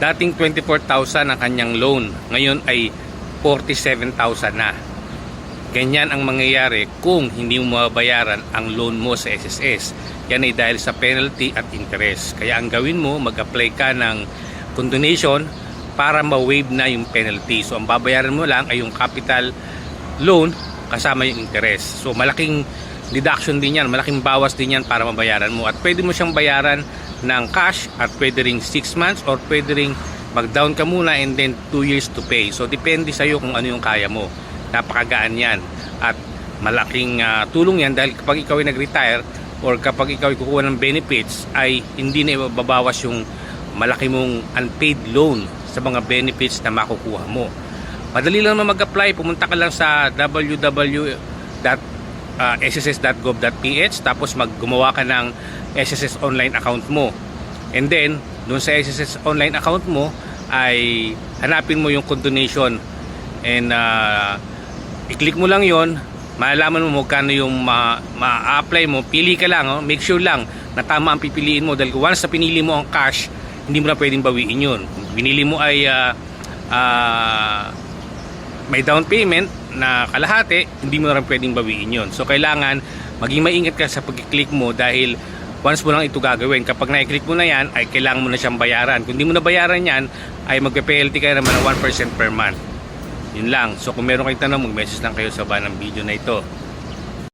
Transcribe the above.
Dating 24,000 ang kanyang loan, ngayon ay 47,000 na. Ganyan ang mangyayari kung hindi mo mabayaran ang loan mo sa SSS. Yan ay dahil sa penalty at interest. Kaya ang gawin mo, mag-apply ka ng condonation para ma-waive na yung penalty. So ang babayaran mo lang ay yung capital loan kasama yung interest. So malaking deduction din yan, malaking bawas din yan para mabayaran mo. At pwede mo siyang bayaran ng cash at pwede ring 6 months or pwede ring mag-down ka muna and then 2 years to pay. So depende sa'yo kung ano yung kaya mo. Napakagaan yan at malaking tulong yan dahil kapag ikaw ay nag-retire or kapag ikaw ay kukuha ng benefits ay hindi na ibabawas yung malaki mong unpaid loan sa mga benefits na makukuha mo. Madali lang naman mag-apply. Pumunta ka lang sa www.sss.gov.ph tapos gumawa ka ng SSS online account mo. And then, doon sa SSS online account mo ay hanapin mo yung condonation and i-click mo lang yon, malalaman mo magkano yung ma-apply mo. Pili ka lang, make sure lang na tama ang pipiliin mo dahil once na pinili mo ang cash, hindi mo na pwedeng bawiin yun. Kung pinili mo ay may down payment na kalahati, hindi mo na rin pwedeng bawiin yun. So kailangan maging maingat ka sa pag-click mo dahil once mo lang ito gagawin. Kapag na-click mo na yan, ay kailangan mo na siyang bayaran. Kung hindi mo na bayaran yan, ay magpe-penalty ka naman ng 1% per month. Yun lang. So kung meron kayong tanong, mag-message lang kayo sa baba ng video na ito.